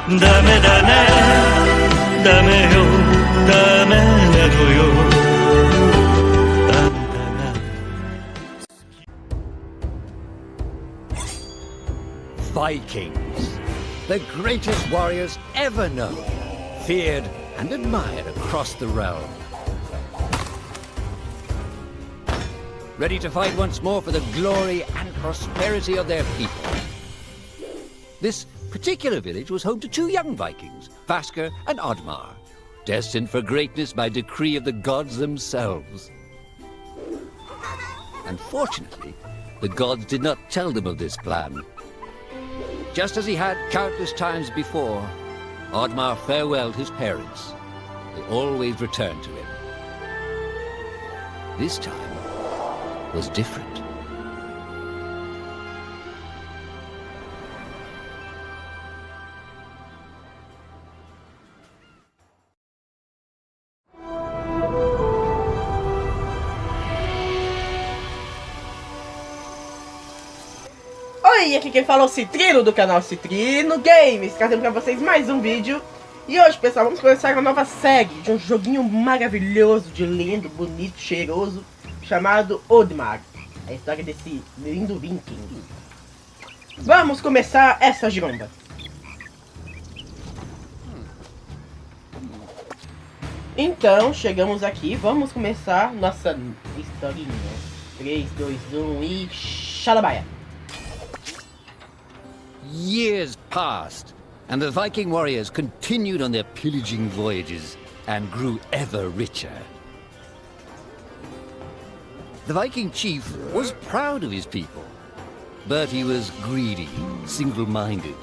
ダメだねダメよダメなのよあんたが Vikings, the greatest warriors ever known, feared and admired across the realm. Ready to fight once more for the glory and prosperity of their people. This particular village was home to two young Vikings, Vasker and Oddmar, destined for greatness by decree of the gods themselves. Unfortunately, the gods did not tell them of this plan. Just as he had countless times before, Oddmar farewelled his parents. They always returned to him. This time was different. Oi, aqui quem fala é o Citrino do canal Citrino Games, trazendo pra vocês mais um vídeo. E hoje, pessoal, vamos começar uma nova série de um joguinho maravilhoso, de lindo, bonito, cheiroso, chamado Oddmar. A história desse lindo viking. Vamos começar essa giromba. Então, chegamos aqui, vamos começar nossa historinha. 3, 2, 1 e... xalabaia! Years passed, and the Viking warriors continued on their pillaging voyages and grew ever richer. The Viking chief was proud of his people, but he was greedy, single-minded.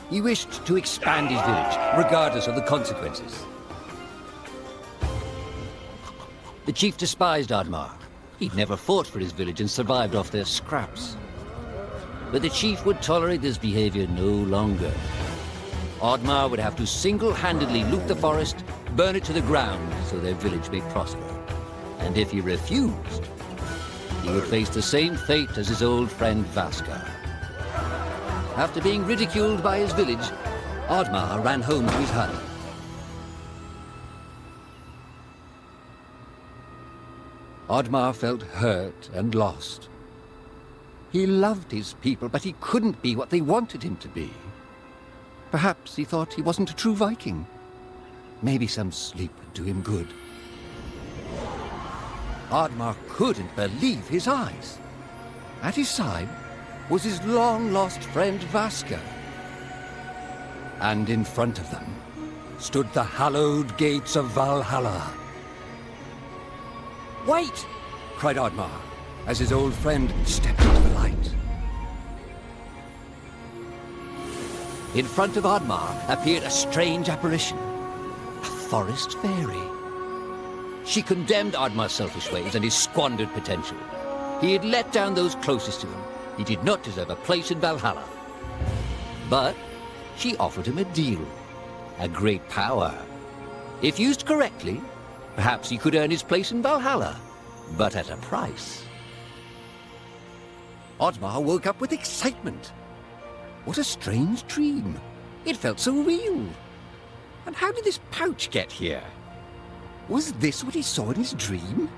He wished to expand his village, regardless of the consequences. The chief despised Oddmar. He'd never fought for his village and survived off their scraps. But the chief would tolerate this behavior no longer. Oddmar would have to single-handedly loot the forest, burn it to the ground so their village may prosper. And if he refused, he would face the same fate as his old friend Vasker. After being ridiculed by his village, Oddmar ran home to his hut. Oddmar felt hurt and lost. He loved his people, but he couldn't be what they wanted him to be. Perhaps he thought he wasn't a true Viking. Maybe some sleep would do him good. Oddmar couldn't believe his eyes. At his side was his long-lost friend Vasker. And in front of them stood the hallowed gates of Valhalla. "Wait!" cried Oddmar, as his old friend stepped into the light. In front of Oddmar appeared a strange apparition, a forest fairy. She condemned Oddmar's selfish ways and his squandered potential. He had let down those closest to him. He did not deserve a place in Valhalla. But she offered him a deal, a great power. If used correctly, perhaps he could earn his place in Valhalla, but at a price. Oddmar woke up with excitement. What a strange dream. It felt so real. And how did this pouch get here? Was this what he saw in his dream?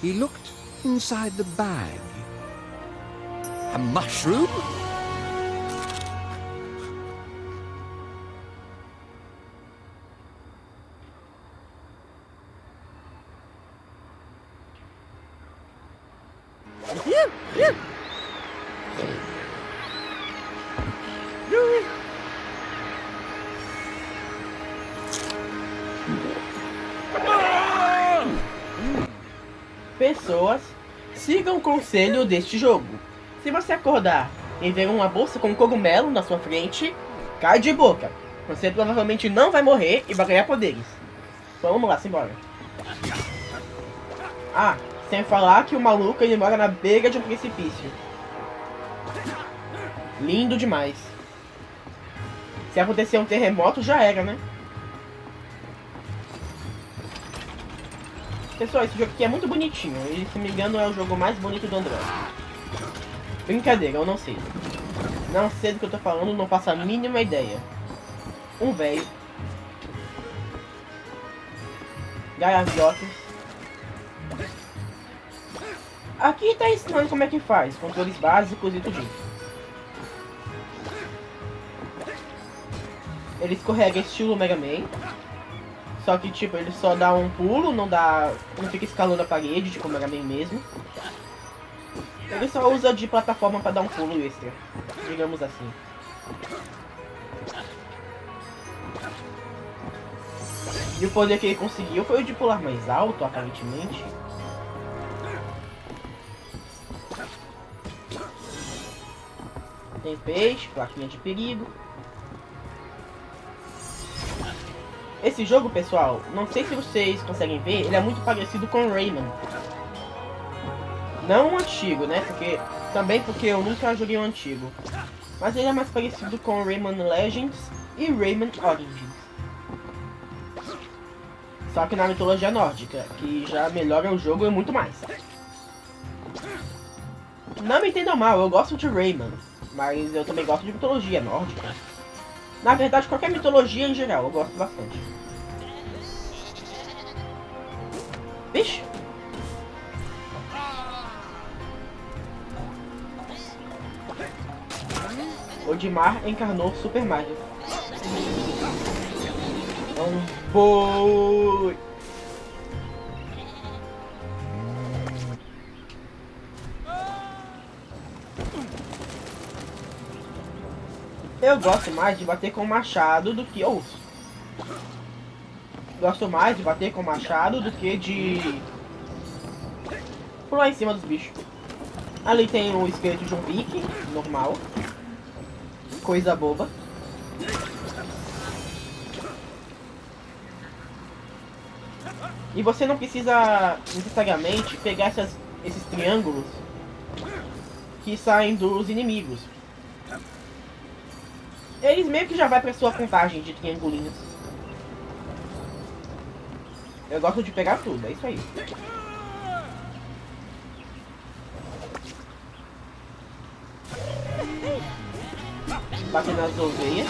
He looked inside the bag. A mushroom? Pessoas, sigam o conselho deste jogo. Se você acordar e ver uma bolsa com cogumelo na sua frente, cai de boca. Você provavelmente não vai morrer e vai ganhar poderes. Então vamos lá, simbora. Ah, sem falar que o maluco ele mora na beira de um precipício. Lindo demais. Se acontecer um terremoto já era, né? Pessoal, esse jogo aqui é muito bonitinho. Ele, se me engano, é o jogo mais bonito do Android. Brincadeira, eu não sei. Não sei do que eu tô falando, não faço a mínima ideia. Um velho. Gaiaviotas. Aqui tá ensinando como é que faz. Controles básicos e tudo. Ele escorrega estilo Mega Man. Só que tipo, ele só dá um pulo, não fica escalando a parede, tipo o Mega Man mesmo. Ele só usa de plataforma pra dar um pulo extra, digamos assim. E o poder que ele conseguiu foi o de pular mais alto, aparentemente. Tem peixe, plaquinha de perigo. Esse jogo, pessoal, não sei se vocês conseguem ver, ele é muito parecido com Rayman. Não o antigo, né? Porque eu nunca joguei o antigo. Mas ele é mais parecido com Rayman Legends e Rayman Origins. Só que na mitologia nórdica, que já melhora o jogo e muito mais. Não me entendam mal, eu gosto de Rayman, mas eu também gosto de mitologia nórdica. Na verdade, qualquer mitologia em geral, eu gosto bastante. Vixe! Oddmar encarnou Super Mario. Boi! Eu gosto mais de bater com machado do que osso. Gosto mais de bater com machado do que de pular em cima dos bichos. Ali tem o esqueleto de um viking, normal. Coisa boba. E você não precisa necessariamente pegar esses triângulos que saem dos inimigos. Eles meio que já vai pra sua contagem de triangulinhos. Eu gosto de pegar tudo, é isso aí. Bater nas ovelhas.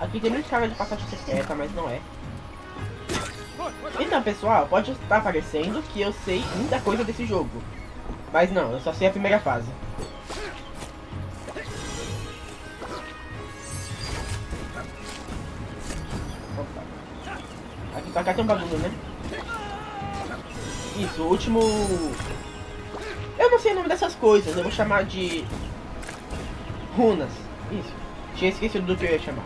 Aqui tem muito cara de passagem secreta, mas não é. Então, pessoal, pode estar parecendo que eu sei muita coisa desse jogo. Mas não, eu só sei a primeira fase. Aqui pra cá tem um bagulho, né? Isso, o último... Eu não sei o nome dessas coisas, eu vou chamar de... runas. Isso, tinha esquecido do que eu ia chamar.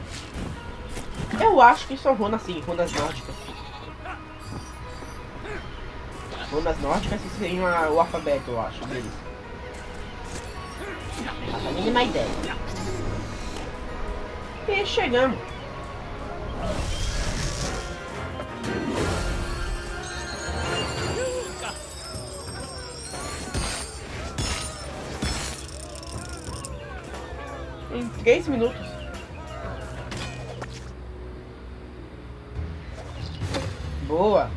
Eu acho que são runas sim, runas nórdicas. Runas nórdicas seriam o alfabeto, eu acho, deles. Não faço a mínima ideia. E chegamos. Em 3 minutos. Boa.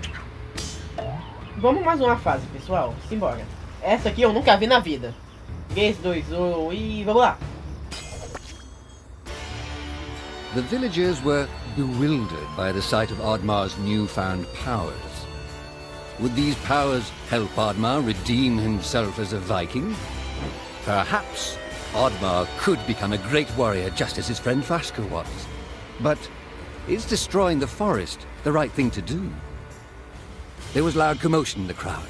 Vamos mais uma fase, pessoal. Simbora. Essa aqui eu nunca vi na vida. 3, 2, 1 e vamos lá. The villagers were bewildered by the sight of Oddmar's newfound powers. Would these powers help Oddmar redeem himself as a Viking? Perhaps Oddmar could become a great warrior just as his friend Vaska was. But is destroying the forest the right thing to do? There was loud commotion in the crowd.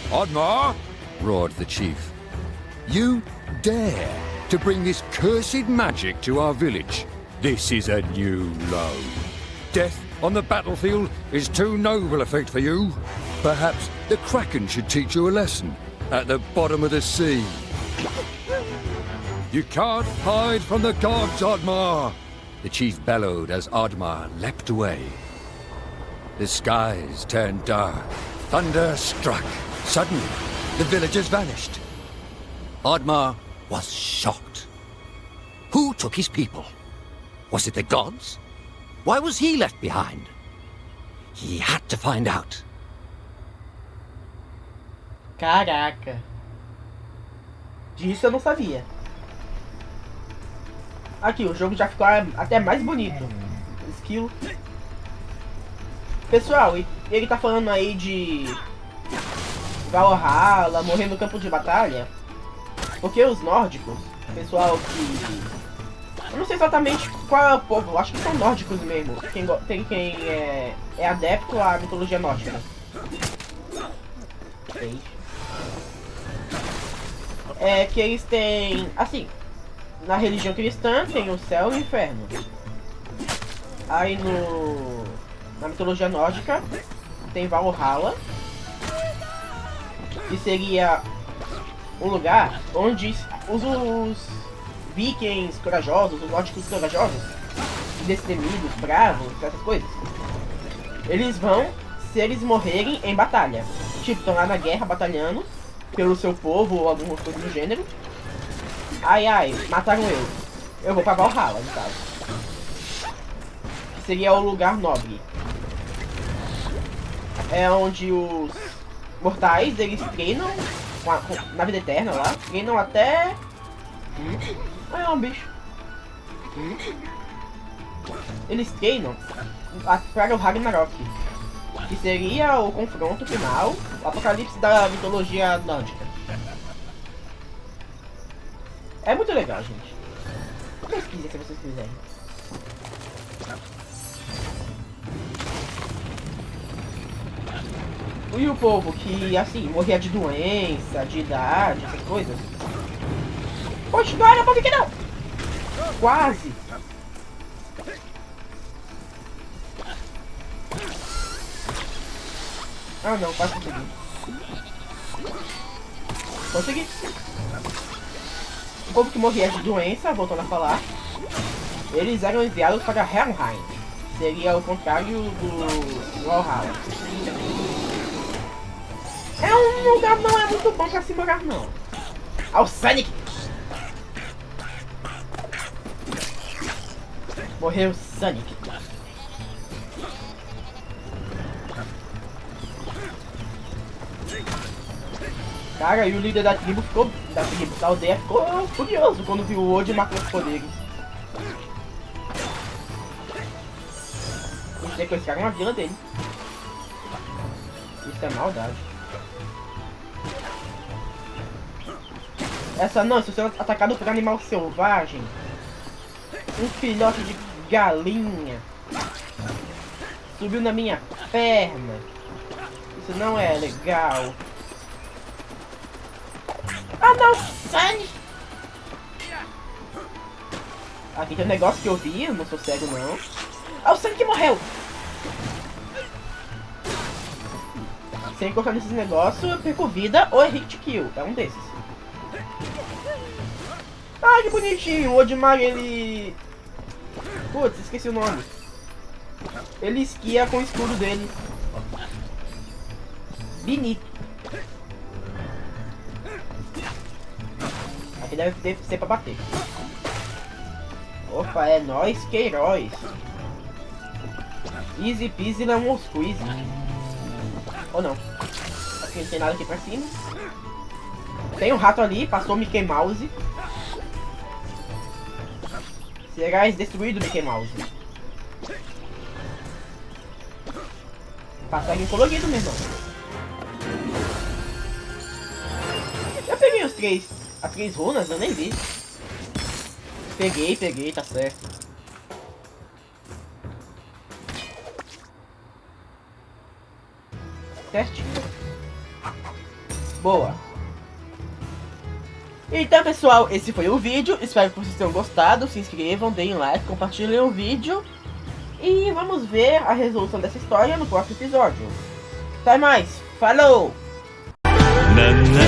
Oddmar! Roared the chief. You dare to bring this cursed magic to our village? This is a new low. Death on the battlefield is too noble a fate for you. Perhaps the Kraken should teach you a lesson at the bottom of the sea. You can't hide from the gods, Oddmar! The chief bellowed as Oddmar leapt away. The skies turned dark. Thunder struck. Suddenly, the villagers vanished. Oddmar was shocked. Who took his people? Was it the gods? Why was he left behind? He had to find out. Caraca. Disso eu não sabia. Aqui, o jogo já ficou até mais bonito. Skill. Pessoal, ele tá falando aí de Valhalla, morrer no campo de batalha. Porque os nórdicos, pessoal que... eu não sei exatamente qual é o povo, eu acho que são nórdicos mesmo. Tem quem é adepto à mitologia nórdica. É que eles têm, assim, na religião cristã tem o céu e o inferno. Aí na mitologia nórdica tem Valhalla, que seria um lugar onde os vikings corajosos, os nórdicos corajosos, destemidos, bravos, essas coisas, eles vão se eles morrerem em batalha. Tipo, estão lá na guerra batalhando pelo seu povo ou alguma coisa do gênero. Ai, mataram eu vou pra Valhalla, no caso. Que seria o lugar nobre. É onde os mortais, eles treinam na vida eterna lá. Treinam até... é um bicho. Eles treinam para o Ragnarok, que seria o confronto final, o apocalipse da mitologia nórdica. É muito legal, gente. Pesquise se vocês quiserem. E o povo que, assim, morria de doença, de idade, essas coisas. Poxa, não era pra que não! Quase! Ah não, quase consegui. Consegui! O povo que morria de doença, voltando a falar, eles eram enviados para Helheim. Seria o contrário do Valhalla. É um lugar não é muito bom pra se morar não. Ao Sonic! Morreu Sonic. Cara, e o líder da tribo ficou... da aldeia ficou furioso quando viu o Oddmar com os poderes. Eles sequestraram a vila dele. Isso é maldade. Essa não, se você é atacado por animal selvagem, um filhote de galinha subiu na minha perna. Isso não é legal. Ah não, Sonic! Aqui tem um negócio que eu vi, eu não sou cego não. Ah, o Sonic morreu! Se eu encostar nesses negócios, eu perco vida ou é hit kill. É um desses. Ah, que bonitinho! O Oddmar, ele... putz, esqueci o nome. Ele esquia com o escudo dele. Bonito. Aqui deve ser pra bater. Opa, é nóis, cheiroso. Easy peasy, lemon squeeze. Ou não. Aqui não tem nada aqui pra cima. Tem um rato ali, passou o Mickey Mouse. Serás destruído, Mickey Mouse. Passagem colorido, meu irmão. Eu peguei as três runas, eu nem vi. Peguei, tá certo. Certinho. Boa. Então, pessoal, esse foi o vídeo. Espero que vocês tenham gostado. Se inscrevam, deem like, compartilhem o vídeo. E vamos ver a resolução dessa história no próximo episódio. Até mais. Falou! Na, na.